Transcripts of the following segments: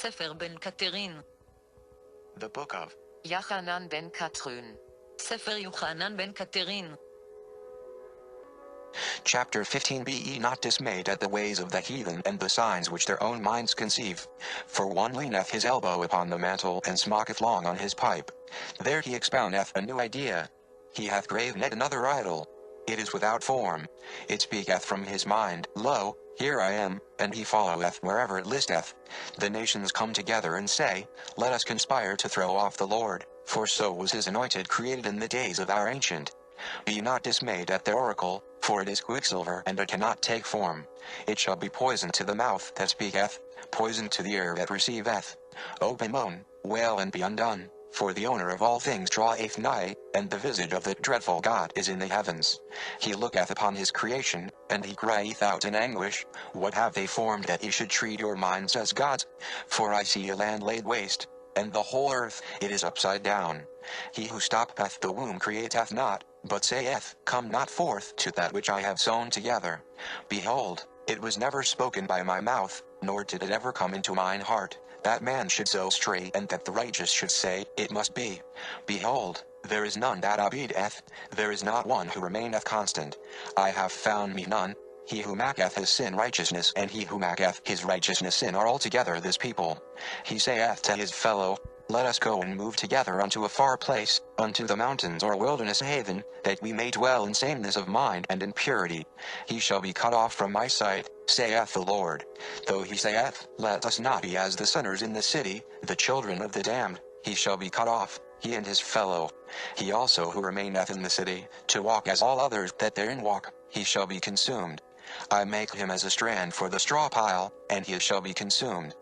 ספר בן קתרין. The book of Jachanan ben Kathryn. ספר יוחנן בן קתרין. Chapter 15. Be ye not dismayed at the ways of the heathen and the signs which their own minds conceive. For one leaneth his elbow upon the mantle and smocketh long on his pipe. There he expoundeth a new idea. He hath graven yet another idol. It is without form. It speaketh from his mind, Lo, here I am, and he followeth wherever it listeth. The nations come together and say, Let us conspire to throw off the Lord, for so was his anointed created in the days of our ancient. Be not dismayed at their oracle, for it is quicksilver, and it cannot take form. It shall be poison to the mouth that speaketh, poison to the ear that receiveth. O bemoan, wail and be undone, for the owner of all things draweth nigh, and the visage of the dreadful God is in the heavens. He looketh upon his creation, and he crieth out in anguish, What have they formed that ye should treat your minds as gods? For I see a land laid waste, and the whole earth, it is upside down. He who stoppeth the womb createth not, but saith, Come not forth to that which I have sewn together. Behold, it was never spoken by my mouth, nor did it ever come into mine heart, that man should sow straight, and that the righteous should say, It must be. Behold, there is none that abideth, there is not one who remaineth constant. I have found me none. He who maketh his sin righteousness and he who maketh his righteousness sin are altogether this people. He saith to his fellow, Let us go and move together unto a far place, unto the mountains or wilderness haven, that we may dwell in sameness of mind and in purity. He shall be cut off from my sight, saith the Lord. Though he saith, Let us not be as the sinners in the city, the children of the damned, he shall be cut off, he and his fellow. He also who remaineth in the city, to walk as all others that therein walk, he shall be consumed. I make him as a strand for the straw pile, and he shall be consumed.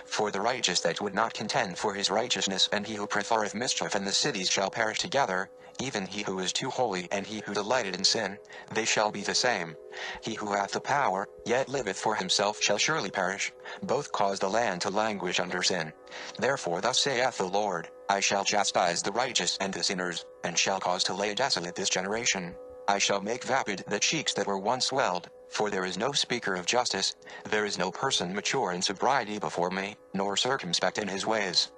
For the righteous that would not contend for his righteousness and he who preferreth mischief in the cities shall perish together, even he who is too holy and he who delighted in sin, they shall be the same. He who hath the power, yet liveth for himself shall surely perish, both cause the land to languish under sin. Therefore thus saith the Lord, I shall chastise the righteous and the sinners, and shall cause to lay desolate this generation. I shall make vapid the cheeks that were once swelled, for there is no speaker of justice, there is no person mature in sobriety before me, nor circumspect in his ways.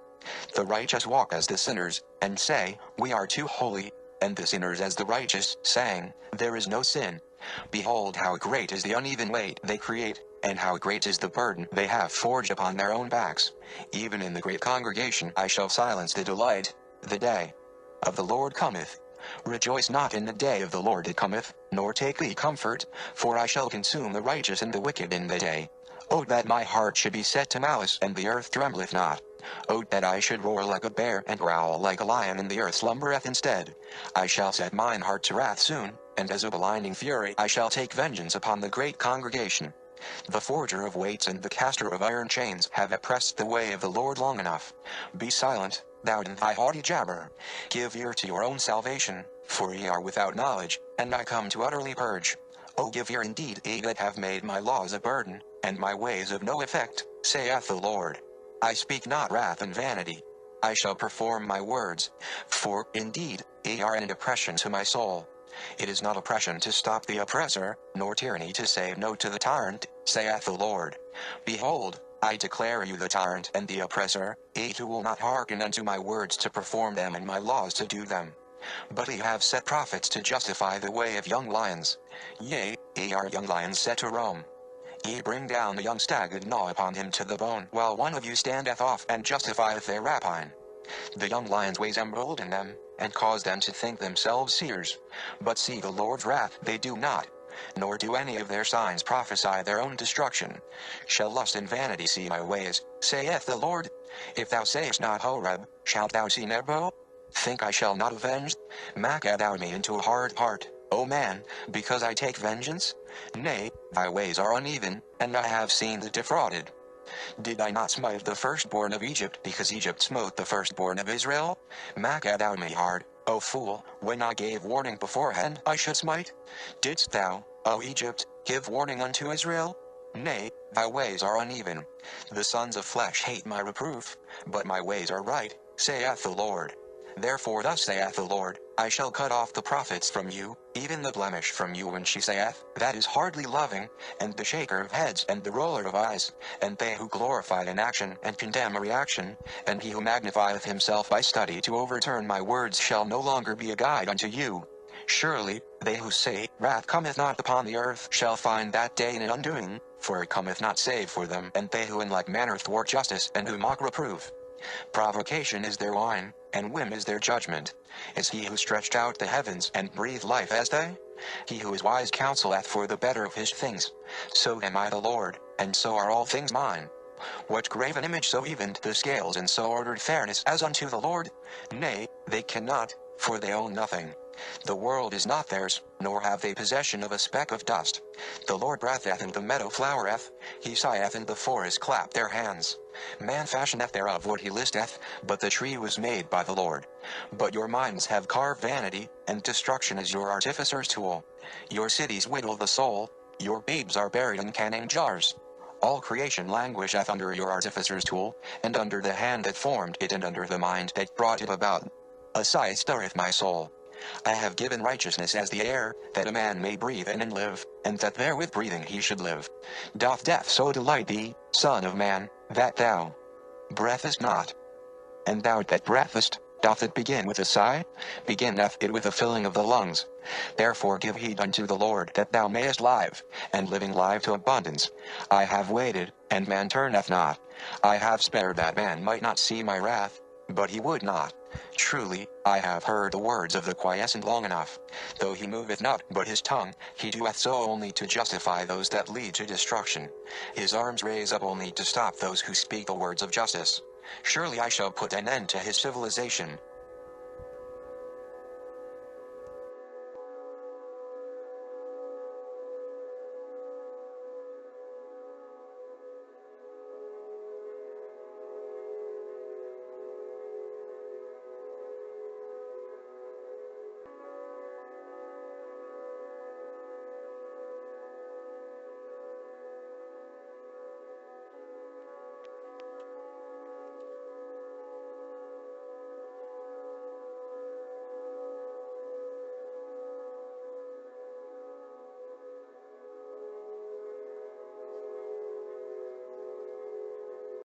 The righteous walk as the sinners, and say, We are too holy, and the sinners as the righteous, saying, There is no sin. Behold how great is the uneven weight they create, and how great is the burden they have forged upon their own backs. Even in the great congregation I shall silence the delight. The day of the Lord cometh. Rejoice not in the day of the Lord it cometh, nor take thee comfort, for I shall consume the righteous and the wicked in the day. O that my heart should be set to malice and the earth trembleth not. O that I should roar like a bear and growl like a lion and the earth slumbereth instead. I shall set mine heart to wrath soon, and as a blinding fury I shall take vengeance upon the great congregation. The forger of weights and the caster of iron chains have oppressed the way of the Lord long enough. Be silent, thou and thy haughty jabber. Give ear to your own salvation, for ye are without knowledge, and I come to utterly purge. O give ear indeed, ye that have made my laws a burden, and my ways of no effect, saith the Lord. I speak not wrath and vanity. I shall perform my words, for, indeed, ye are an oppression to my soul. It is not oppression to stop the oppressor, nor tyranny to say no to the tyrant, saith the Lord. Behold, I declare you the tyrant and the oppressor, ye who will not hearken unto my words to perform them and my laws to do them. But ye have set prophets to justify the way of young lions. Yea, ye are young lions set to roam. Ye bring down the young stag and gnaw upon him to the bone, while one of you standeth off and justifieth their rapine. The young lions' ways embolden them, and cause them to think themselves seers. But see the Lord's wrath they do not, nor do any of their signs prophesy their own destruction. Shall lust and vanity see my ways, saith the Lord? If thou sayest not Horeb, shalt thou see Nebo? Think I shall not avenge? Make thou me into a hard heart, O man, because I take vengeance? Nay, thy ways are uneven, and I have seen the defrauded. Did I not smite the firstborn of Egypt, because Egypt smote the firstborn of Israel? Make thou me hard, O fool, when I gave warning beforehand I should smite? Didst thou, O Egypt, give warning unto Israel? Nay, thy ways are uneven. The sons of flesh hate my reproof, but my ways are right, saith the Lord. Therefore thus saith the Lord, I shall cut off the prophets from you, even the blemish from you when she saith, that is hardly loving, and the shaker of heads and the roller of eyes, and they who glorify an action and condemn a reaction, and he who magnifieth himself by study to overturn my words shall no longer be a guide unto you. Surely, they who say, wrath cometh not upon the earth shall find that day in an undoing, for it cometh not save for them, and they who in like manner thwart justice and who mock reproof. Provocation is their wine, and whim is their judgment. Is he who stretched out the heavens and breathed life as they? He who is wise counseleth for the better of his things. So am I the Lord, and so are all things mine. What graven image so evened the scales and so ordered fairness as unto the Lord? Nay, they cannot, for they own nothing. The world is not theirs, nor have they possession of a speck of dust. The Lord breatheth and the meadow flowereth, he sigheth and the forest clap their hands. Man fashioneth thereof what he listeth, but the tree was made by the Lord. But your minds have carved vanity, and destruction is your artificer's tool. Your cities whittle the soul, your babes are buried in canning jars. All creation languisheth under your artificer's tool, and under the hand that formed it and under the mind that brought it about. A sigh stirreth my soul. I have given righteousness as the air, that a man may breathe in and live, and that therewith breathing he should live. Doth death so delight thee, son of man, that thou breathest not? And thou that breathest, doth it begin with a sigh? Beginneth it with the filling of the lungs? Therefore give heed unto the Lord that thou mayest live, and living live to abundance. I have waited, and man turneth not. I have spared that man might not see my wrath, but he would not. Truly, I have heard the words of the quiescent long enough. Though he moveth not but his tongue, he doeth so only to justify those that lead to destruction. His arms raise up only to stop those who speak the words of justice. Surely I shall put an end to his civilization,